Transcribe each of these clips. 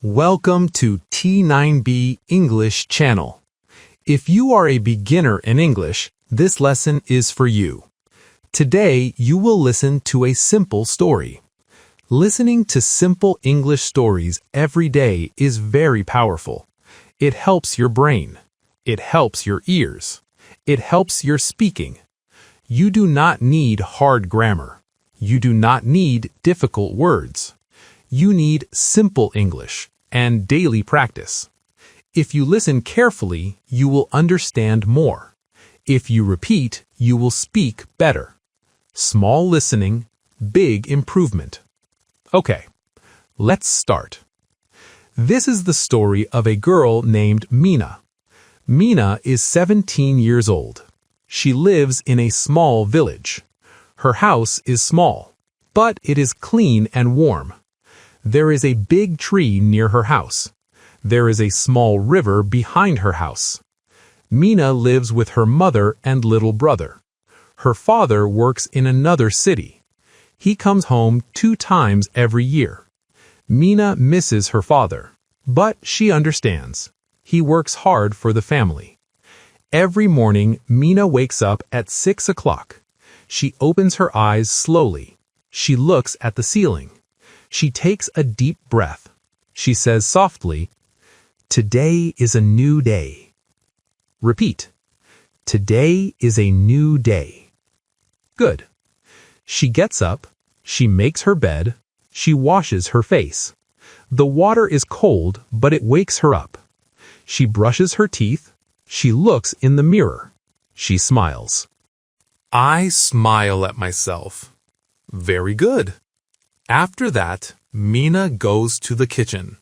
Welcome to T9B English channel. If you are a beginner in English, this lesson is for you. Today, you will listen to a simple story. Listening to simple English stories every day is very powerful. It helps your brain. It helps your ears. It helps your speaking. You do not need hard grammar. You do not need difficult words. You need simple English and daily practice. If you listen carefully, you will understand more. If you repeat, you will speak better. Small listening, big improvement. Okay, let's start. This is the story of a girl named Mina. Mina is 17 years old. She lives in a small village. Her house is small, but it is clean and warm. There is a big tree near her house. There is a small river behind her house. Mina lives with her mother and little brother. Her father works in another city. He comes home 2 times every year. Mina misses her father, but she understands. He works hard for the family. Every morning, Mina wakes up at 6 o'clock. She opens her eyes slowly. She looks at the ceiling. She takes a deep breath. She says softly, "Today is a new day." Repeat. Today is a new day. Good. She gets up. She makes her bed. She washes her face. The water is cold, but it wakes her up. She brushes her teeth. She looks in the mirror. She smiles. I smile at myself. Very good. After that, Mina goes to the kitchen.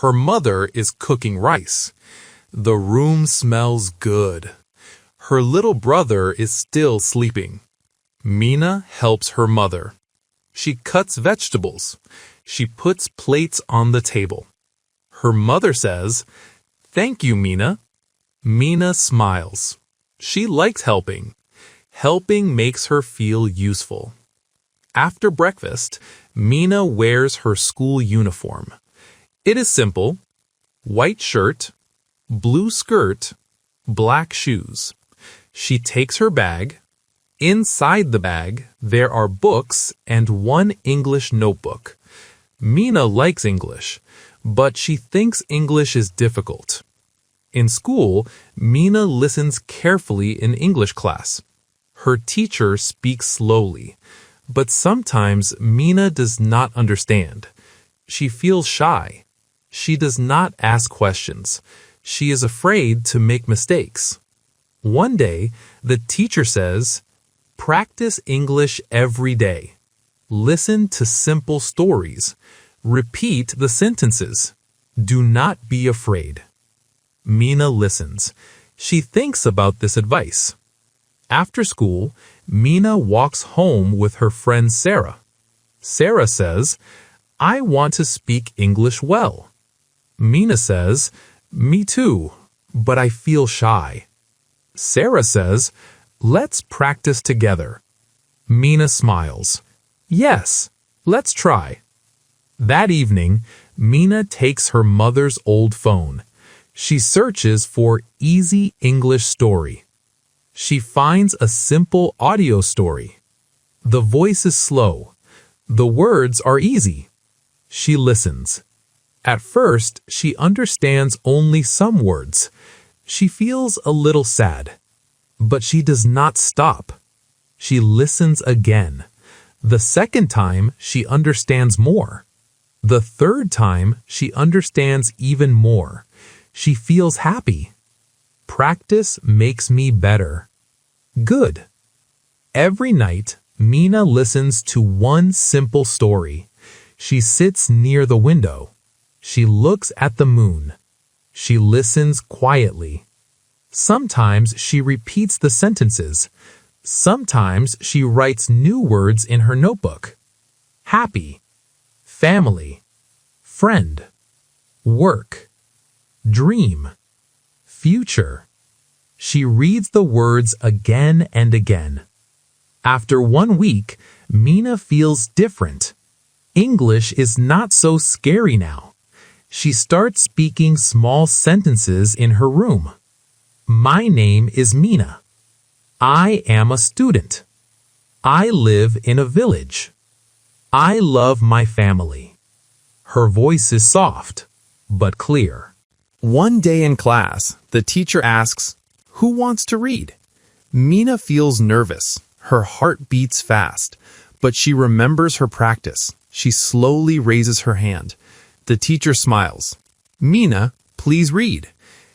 Her mother is cooking rice. The room smells good. Her little brother is still sleeping. Mina helps her mother. She cuts vegetables. She puts plates on the table. Her mother says, "Thank you, Mina." Mina smiles. She likes helping. Helping makes her feel useful. After breakfast, Mina wears her school uniform. It is simple: white shirt, blue skirt, black shoes. She takes her bag. Inside the bag, there are books and 1 English notebook. Mina likes English, but she thinks English is difficult. In school, Mina listens carefully in English class. Her teacher speaks slowly, but sometimes Mina does not understand. She feels shy. She does not ask questions. She is afraid to make mistakes. One day, the teacher says, "Practice English every day. Listen to simple stories. Repeat the sentences. Do not be afraid." Mina listens. She thinks about this advice. After school, Mina walks home with her friend Sarah. Sarah says, "I want to speak English well." Mina says, "Me too, but I feel shy." Sarah says, "Let's practice together." Mina smiles. "Yes, let's try." That evening, Mina takes her mother's old phone. She searches for Easy English Story. She finds a simple audio story. The voice is slow. The words are easy. She listens. At first, she understands only some words. She feels a little sad. But she does not stop. She listens again. The second time, she understands more. The third time, she understands even more. She feels happy. Practice makes me better. Good. Every night, Mina listens to 1 simple story. She sits near the window. She looks at the moon. She listens quietly. Sometimes she repeats the sentences. Sometimes she writes new words in her notebook. Happy, family, friend, work, dream, future. She reads the words again and again. After 1 week, Mina feels different. English is not so scary now. She starts speaking small sentences in her room. My name is Mina. I am a student. I live in a village. I love my family. Her voice is soft, but clear. One day in class, the teacher asks, "Who wants to read?" Mina feels nervous. Her heart beats fast, but she remembers her practice. She slowly raises her hand. The teacher smiles. "Mina, please read."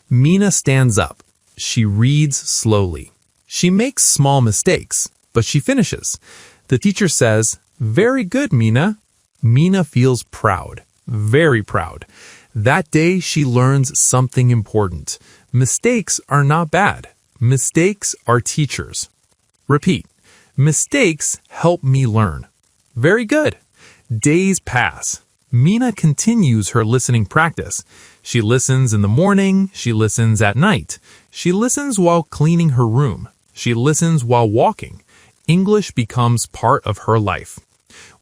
Mina stands up. She reads slowly. She makes small mistakes, but she finishes. The teacher says, "Very good, Mina." Mina feels proud, very proud. That day she learns something important. Mistakes are not bad. Mistakes are teachers. Repeat. Mistakes help me learn. Very good. Days pass. Mina continues her listening practice. She listens in the morning. She listens at night. She listens while cleaning her room. She listens while walking. English becomes part of her life.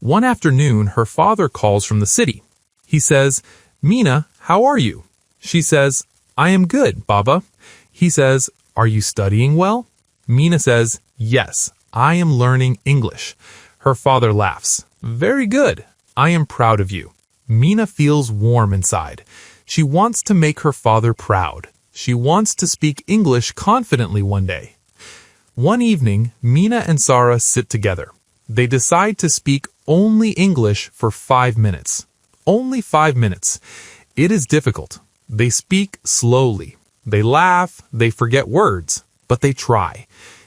One afternoon, her father calls from the city. He says, "Mina, how are you?" She says, "I am good, Baba." He says, "Are you studying well?" Mina says, "Yes, I am learning English." Her father laughs. "Very good. I am proud of you." Mina feels warm inside. She wants to make her father proud. She wants to speak English confidently one day. One evening, Mina and Sarah sit together. They decide to speak only English for 5 minutes. Only 5 minutes. It is difficult. They speak slowly. They laugh, they forget words, but they try.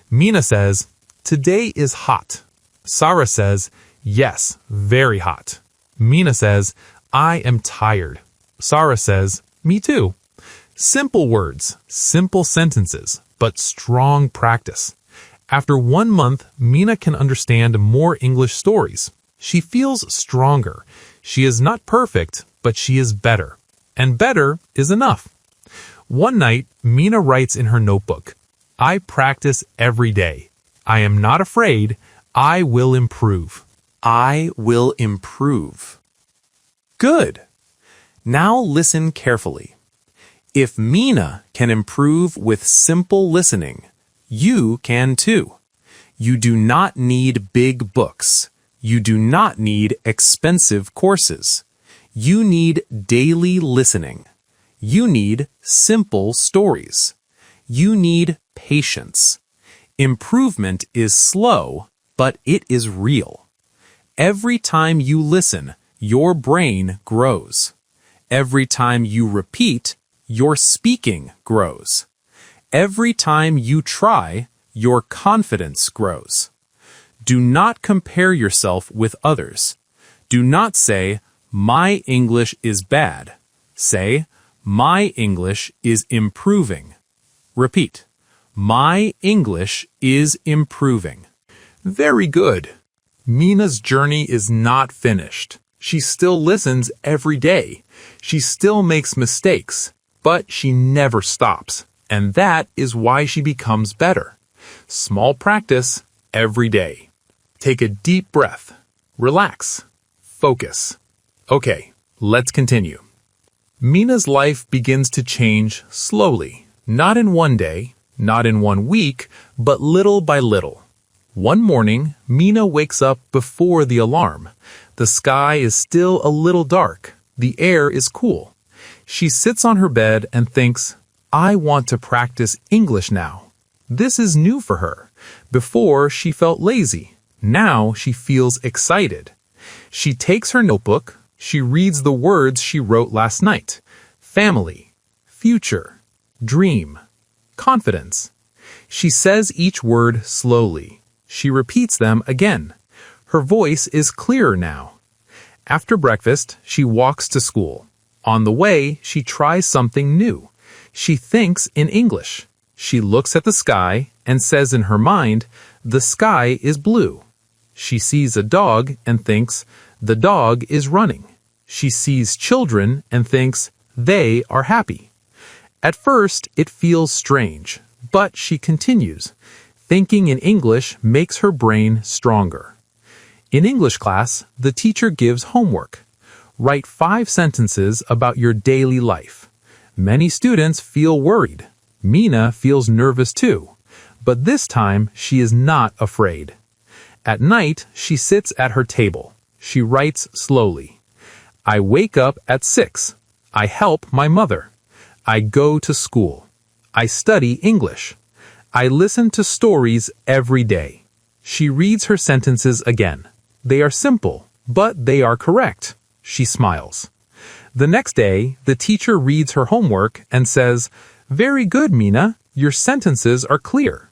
Mina says, "Today is hot." Sarah says, "Yes, very hot." Mina says, "I am tired." Sarah says, "Me too." Simple words, simple sentences, but strong practice. After 1 month, Mina can understand more English stories. She feels stronger. She is not perfect, but she is better. And better is enough. One night, Mina writes in her notebook, "I practice every day. I am not afraid. I will improve." I will improve. Good. Now listen carefully. If Mina can improve with simple listening, you can too. You do not need big books. You do not need expensive courses. You need daily listening. You need simple stories. You need patience. Improvement is slow, but it is real. Every time you listen, your brain grows. Every time you repeat, your speaking grows. Every time you try, your confidence grows. Do not compare yourself with others. Do not say, "My English is bad." Say, "My English is improving." Repeat, "My English is improving." Very good. Mina's journey is not finished. She still listens every day. She still makes mistakes, but she never stops. And that is why she becomes better. Small practice every day. Take a deep breath. Relax. Focus. Okay, let's continue. Mina's life begins to change slowly. Not in one day, not in 1 week, but little by little. One morning, Mina wakes up before the alarm. The sky is still a little dark. The air is cool. She sits on her bed and thinks, "I want to practice English now." This is new for her. Before, she felt lazy. Now she feels excited. She takes her notebook. She reads the words she wrote last night. Family, future, dream, confidence. She says each word slowly. She repeats them again. Her voice is clearer now. After breakfast, she walks to school. On the way, she tries something new. She thinks in English. She looks at the sky and says in her mind, "The sky is blue." She sees a dog and thinks, "The dog is running." She sees children and thinks, "They are happy." At first, it feels strange, but she continues. Thinking in English makes her brain stronger. In English class, the teacher gives homework. Write 5 sentences about your daily life. Many students feel worried. Mina feels nervous too, but this time she is not afraid. At night, she sits at her table. She writes slowly. I wake up at 6. I help my mother. I go to school. I study English. I listen to stories every day. She reads her sentences again. They are simple, but they are correct. She smiles. The next day, the teacher reads her homework and says, Very good, Mina. Your sentences are clear.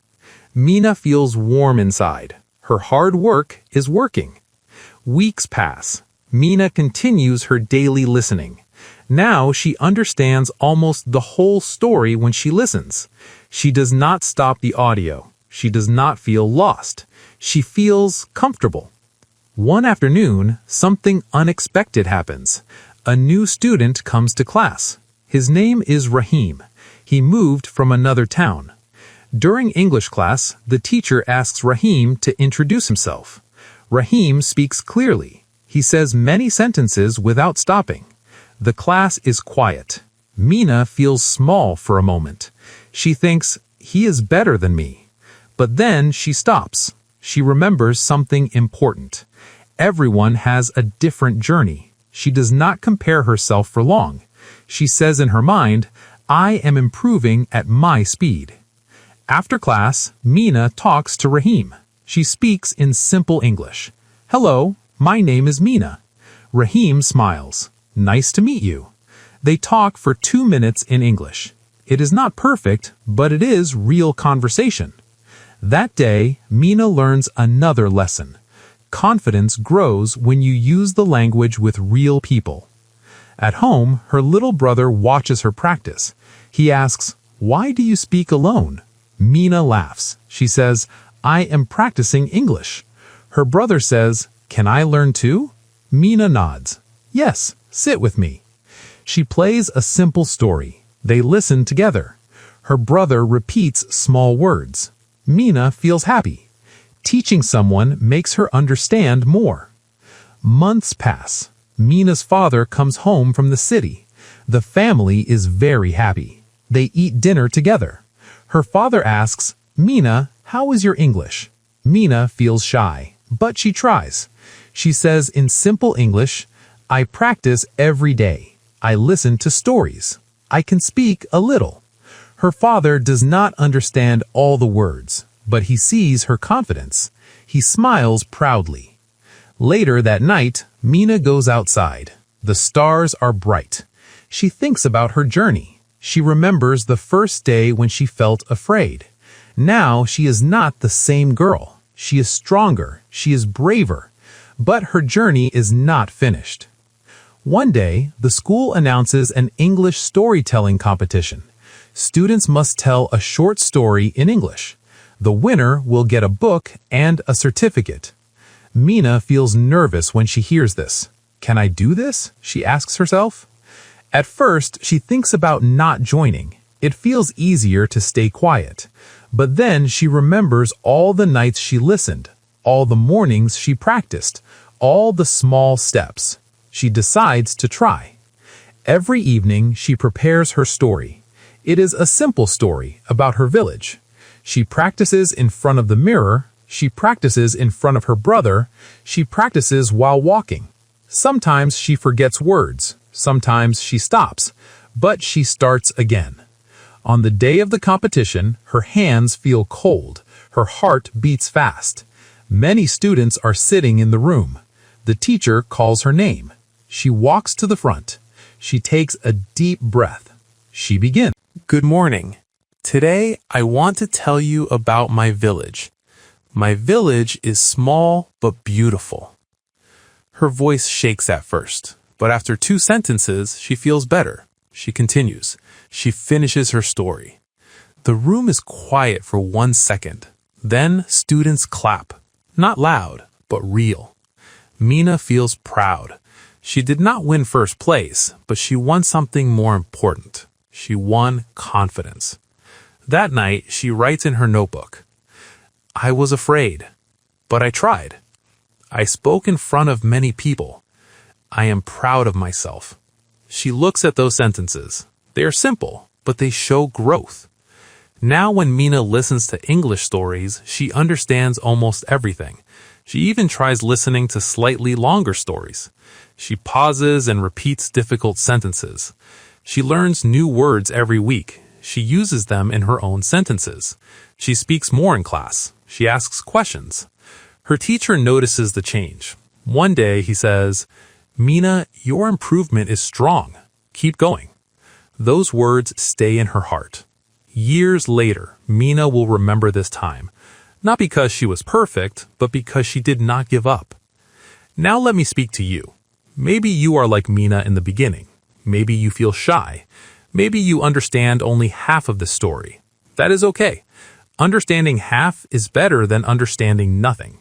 Mina feels warm inside. Her hard work is working. Weeks pass. Mina continues her daily listening. Now she understands almost the whole story when she listens. She does not stop the audio. She does not feel lost. She feels comfortable. One afternoon, something unexpected happens. A new student comes to class. His name is Rahim. He moved from another town. During English class, the teacher asks Rahim to introduce himself. Rahim speaks clearly. He says many sentences without stopping. The class is quiet. Mina feels small for a moment. She thinks, he is better than me. But then she stops. She remembers something important. Everyone has a different journey. She does not compare herself for long. She says in her mind, I am improving at my speed. After class, Mina talks to Rahim. She speaks in simple English. Hello, my name is Mina. Rahim smiles. Nice to meet you. They talk for 2 minutes in English. It is not perfect, but it is real conversation. That day, Mina learns another lesson. Confidence grows when you use the language with real people. At home, her little brother watches her practice. He asks, Why do you speak alone? Mina laughs. She says, I am practicing English. Her brother says, Can I learn too? Mina nods. Yes, sit with me. She plays a simple story. They listen together. Her brother repeats small words. Mina feels happy. Teaching someone makes her understand more. Months pass. Mina's father comes home from the city. The family is very happy. They eat dinner together. Her father asks, Mina, how is your English? Mina feels shy, but she tries. She says in simple English, I practice every day. I listen to stories. I can speak a little. Her father does not understand all the words, but he sees her confidence. He smiles proudly. Later that night, Mina goes outside. The stars are bright. She thinks about her journey. She remembers the first day when she felt afraid. Now she is not the same girl. She is stronger. She is braver. But her journey is not finished. One day, the school announces an English storytelling competition. Students must tell a short story in English. The winner will get a book and a certificate. Mina feels nervous when she hears this. Can I do this? She asks herself. At first, she thinks about not joining. It feels easier to stay quiet. But then she remembers all the nights she listened, all the mornings she practiced, all the small steps. She decides to try. Every evening, she prepares her story. It is a simple story about her village. She practices in front of the mirror. She practices in front of her brother. She practices while walking. Sometimes she forgets words. Sometimes she stops. But she starts again. On the day of the competition, her hands feel cold. Her heart beats fast. Many students are sitting in the room. The teacher calls her name. She walks to the front. She takes a deep breath. She begins. Good morning. Today, I want to tell you about my village. My village is small but beautiful. Her voice shakes at first, but after 2 sentences, she feels better. She continues. She finishes her story. The room is quiet for 1 second. Then students clap. Not loud, but real. Mina feels proud. She did not win first place, but she won something more important. She won confidence. That night, she writes in her notebook, I was afraid, but I tried. I spoke in front of many people. I am proud of myself. She looks at those sentences. They are simple, but they show growth. Now when Mina listens to English stories, she understands almost everything. She even tries listening to slightly longer stories. She pauses and repeats difficult sentences. She learns new words every week. She uses them in her own sentences. She speaks more in class. She asks questions. Her teacher notices the change. One day he says, "Mina, your improvement is strong. Keep going." Those words stay in her heart. Years later, Mina will remember this time, not because she was perfect, but because she did not give up. Now let me speak to you. Maybe you are like Mina in the beginning. Maybe you feel shy. Maybe you understand only half of the story. That is okay. Understanding half is better than understanding nothing.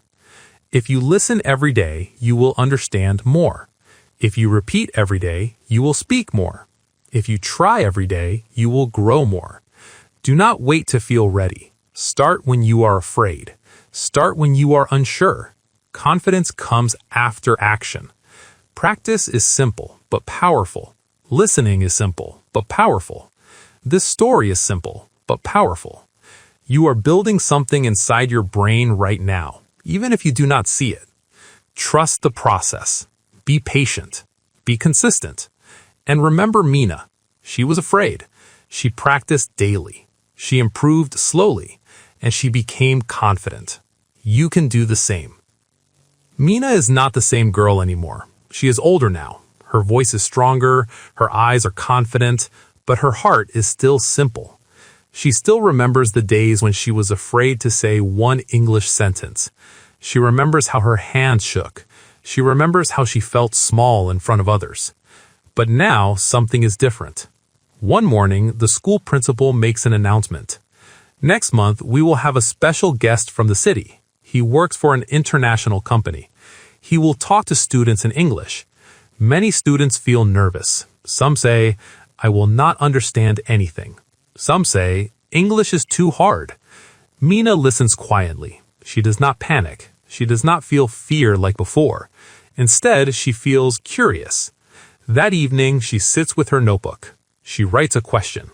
If you listen every day, you will understand more. If you repeat every day, you will speak more. If you try every day, you will grow more. Do not wait to feel ready. Start when you are afraid. Start when you are unsure. Confidence comes after action. Practice is simple, but powerful. Listening is simple, but powerful. This story is simple, but powerful. You are building something inside your brain right now, even if you do not see it. Trust the process. Be patient. Be consistent. And remember Mina. She was afraid. She practiced daily. She improved slowly, and she became confident. You can do the same. Mina is not the same girl anymore. She is older now. Her voice is stronger, her eyes are confident, but her heart is still simple. She still remembers the days when she was afraid to say one English sentence. She remembers how her hands shook. She remembers how she felt small in front of others. But now something is different. One morning, the school principal makes an announcement. Next month, we will have a special guest from the city. He works for an international company. He will talk to students in English. Many students feel nervous. Some say, "I will not understand anything." Some say, "English is too hard." Mina listens quietly. She does not panic. She does not feel fear like before. Instead, she feels curious. That evening, she sits with her notebook. She writes a question.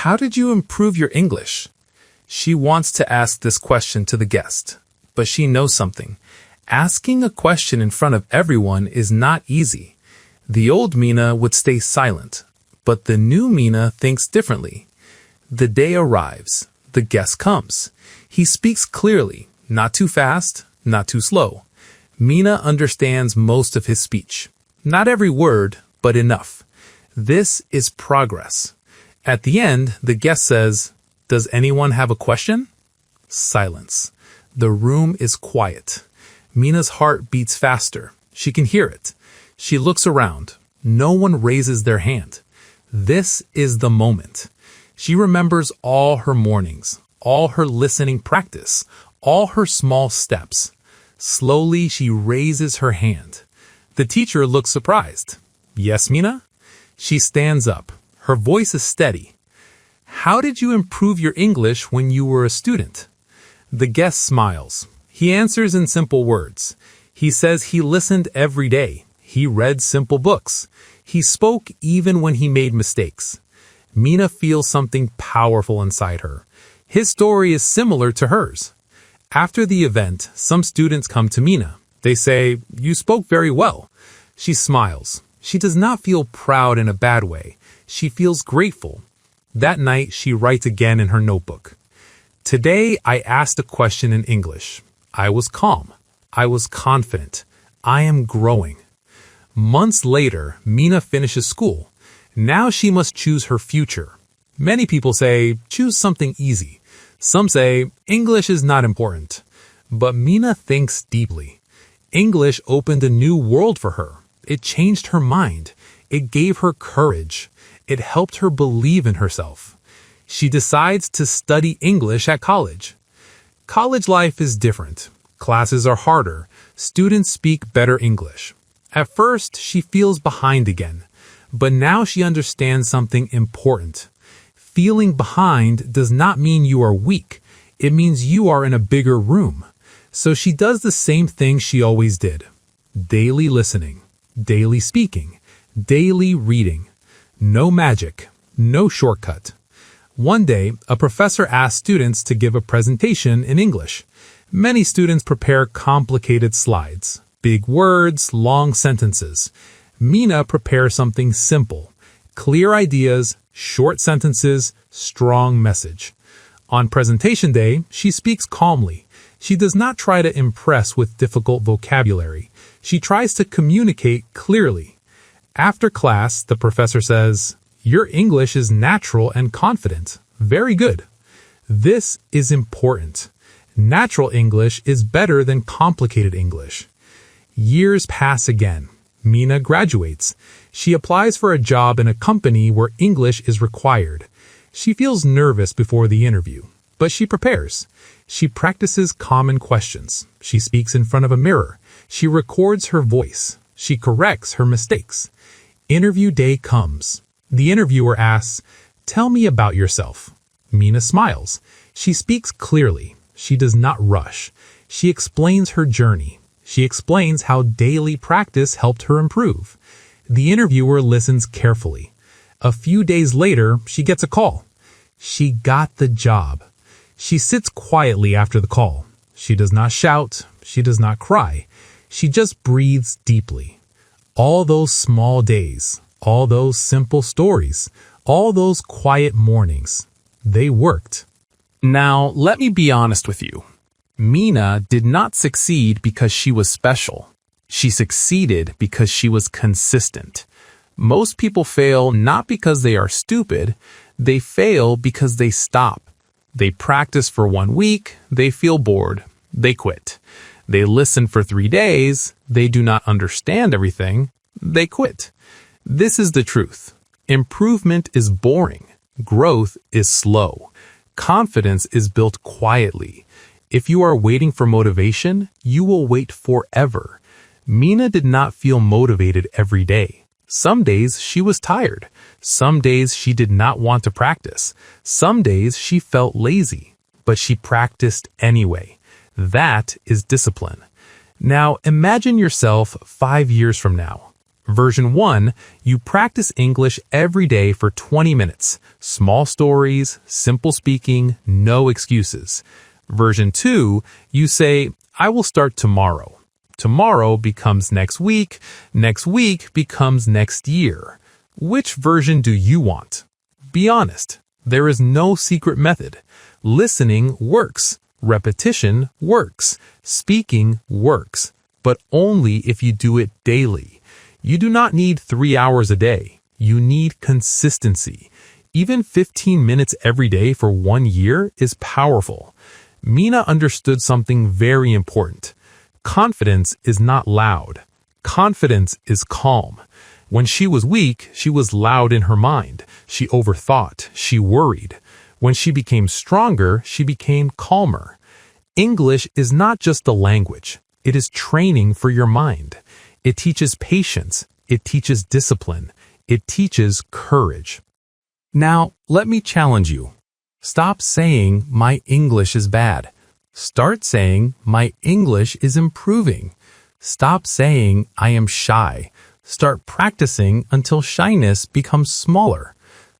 How did you improve your English? She wants to ask this question to the guest, but she knows something. Asking a question in front of everyone is not easy. The old Mina would stay silent, but the new Mina thinks differently. The day arrives. The guest comes. He speaks clearly, not too fast, not too slow. Mina understands most of his speech. Not every word, but enough. This is progress. At the end, the guest says, "Does anyone have a question?" Silence. The room is quiet. Mina's heart beats faster. She can hear it. She looks around. No one raises their hand. This is the moment. She remembers all her mornings, all her listening practice, all her small steps. Slowly, she raises her hand. The teacher looks surprised. "Yes, Mina?" She stands up. Her voice is steady. "How did you improve your English when you were a student?" The guest smiles. He answers in simple words. He says he listened every day. He read simple books. He spoke even when he made mistakes. Mina feels something powerful inside her. His story is similar to hers. After the event, some students come to Mina. They say, "You spoke very well." She smiles. She does not feel proud in a bad way. She feels grateful. That night, she writes again in her notebook. "Today, I asked a question in English. I was calm. I was confident. I am growing." Months later, Mina finishes school. Now she must choose her future. Many people say, choose something easy. Some say, English is not important. But Mina thinks deeply. English opened a new world for her. It changed her mind. It gave her courage. It helped her believe in herself. She decides to study English at college. College life is different. Classes are harder. Students speak better English. At first, she feels behind again. But now she understands something important. Feeling behind does not mean you are weak. It means you are in a bigger room. So she does the same thing she always did. Daily listening. daily speaking, daily reading. No magic, no shortcut. One day, a professor asked students to give a presentation in English. Many students prepare complicated slides, big words, long sentences. Mina prepares something simple, clear ideas, short sentences, strong message. On presentation day, she speaks calmly. She does not try to impress with difficult vocabulary. She tries to communicate clearly. After class, the professor says, "Your English is natural and confident. Very good." This is important. Natural English is better than complicated English. Years pass again. Mina graduates. She applies for a job in a company where English is required. She feels nervous before the interview, but she prepares. She practices common questions. She speaks in front of a mirror. She records her voice. She corrects her mistakes. Interview day comes. The interviewer asks, "Tell me about yourself." Mina smiles. She speaks clearly. She does not rush. She explains her journey. She explains how daily practice helped her improve. The interviewer listens carefully. A few days later, she gets a call. She got the job. She sits quietly after the call. She does not shout. She does not cry. She just breathes deeply. All those small days, all those simple stories, all those quiet mornings, they worked. Now, let me be honest with you. Mina did not succeed because she was special. She succeeded because she was consistent. Most people fail not because they are stupid. They fail because they stop. They practice for 1 week, they feel bored, they quit. They listen for 3 days, they do not understand everything, they quit. This is the truth. Improvement is boring. Growth is slow. Confidence is built quietly. If you are waiting for motivation, you will wait forever. Mina did not feel motivated every day. Some days she was tired. Some days she did not want to practice. Some days she felt lazy, but she practiced anyway. That is discipline. Now imagine yourself 5 years from now. Version 1, you practice English every day for 20 minutes. Small stories, simple speaking, no excuses. Version 2, you say, "I will start tomorrow." Tomorrow becomes next week becomes next year. Which version do you want? Be honest. There is no secret method. Listening works. Repetition works. Speaking works. But only if you do it daily. You do not need 3 hours a day. You need consistency. Even 15 minutes every day for 1 year is powerful. Mina understood something very important. Confidence is not loud. Confidence is calm. When she was weak, she was loud in her mind. She overthought. She worried. When she became stronger, she became calmer. English is not just a language. It is training for your mind. It teaches patience. It teaches discipline. It teaches courage. Now, let me challenge you. Stop saying, "My English is bad." Start saying, "My English is improving." Stop saying, "I am shy." Start practicing until shyness becomes smaller.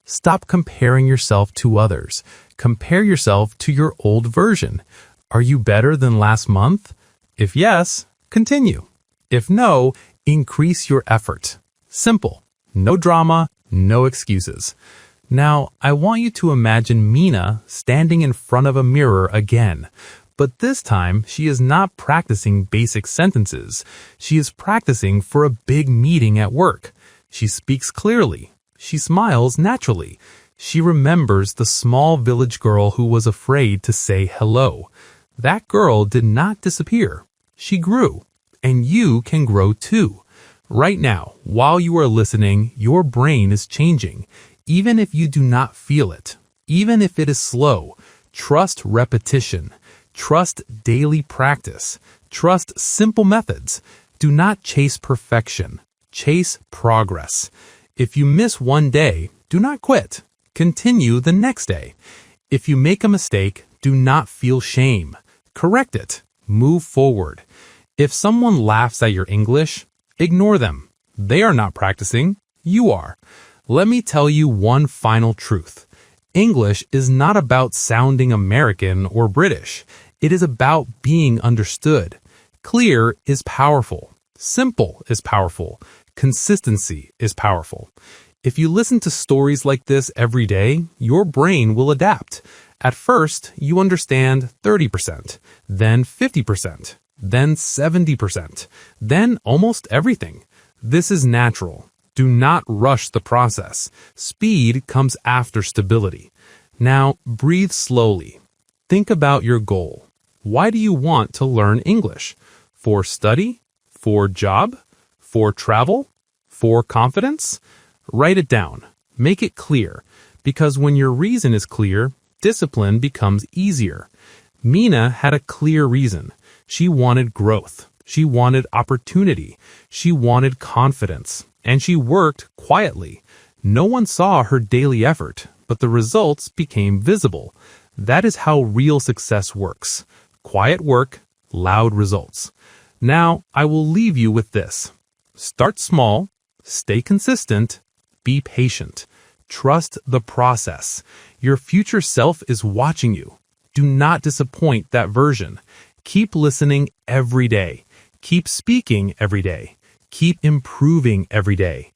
Stop comparing yourself to others. Compare yourself to your old version. Are you better than last month? If yes, continue. If no, increase your effort. Simple. No drama, no excuses. Now, I want you to imagine Mina standing in front of a mirror again. But this time, she is not practicing basic sentences. She is practicing for a big meeting at work. She speaks clearly. She smiles naturally. She remembers the small village girl who was afraid to say hello. That girl did not disappear. She grew. And you can grow too. Right now, while you are listening, your brain is changing. Even if you do not feel it. Even if it is slow. Trust repetition. Trust daily practice. Trust simple methods. Do not chase perfection. Chase progress. If you miss 1 day, do not quit. Continue the next day. If you make a mistake, do not feel shame. Correct it. Move forward. If someone laughs at your English, ignore them. They are not practicing. You are. Let me tell you one final truth. English is not about sounding American or British. It is about being understood. Clear is powerful. Simple is powerful. Consistency is powerful. If you listen to stories like this every day, your brain will adapt. At first, you understand 30%, then 50%, then 70%, then almost everything. This is natural. Do not rush the process. Speed comes after stability. Now, breathe slowly. Think about your goal. Why do you want to learn English? For study? For job? For travel? For confidence? Write it down. Make it clear, because when your reason is clear, discipline becomes easier. Mina had a clear reason. She wanted growth. She wanted opportunity. She wanted confidence. And she worked quietly. No one saw her daily effort, but the results became visible. That is how real success works. Quiet work, loud results. Now, I will leave you with this. Start small, stay consistent, be patient. Trust the process. Your future self is watching you. Do not disappoint that version. Keep listening every day. Keep speaking every day. Keep improving every day.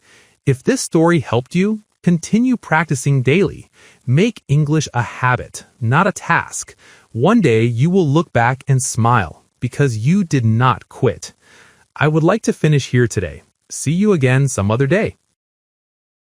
If this story helped you, continue practicing daily. Make English a habit, not a task. One day you will look back and smile because you did not quit. I would like to finish here today. See you again some other day.